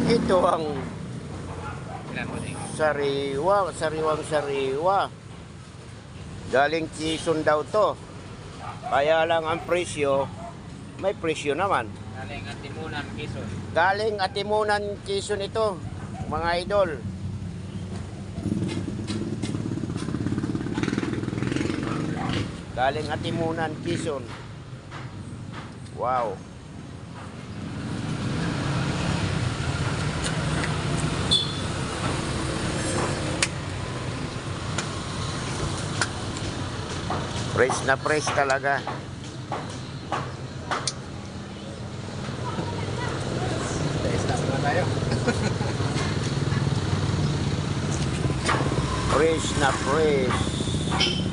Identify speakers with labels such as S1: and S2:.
S1: Ito ang
S2: Ilan mo din?
S1: sariwang sariwa. Galing Quezon daw to. Kaya lang ang presyo, may presyo naman.
S2: Galing Atimunan, Quezon.
S1: Galing Atimunan, Quezon ito, mga idol. Galing Atimunan, Quezon. Wow. Fresh na fresh talaga.
S2: Stop na tayo.
S1: Fresh na fresh.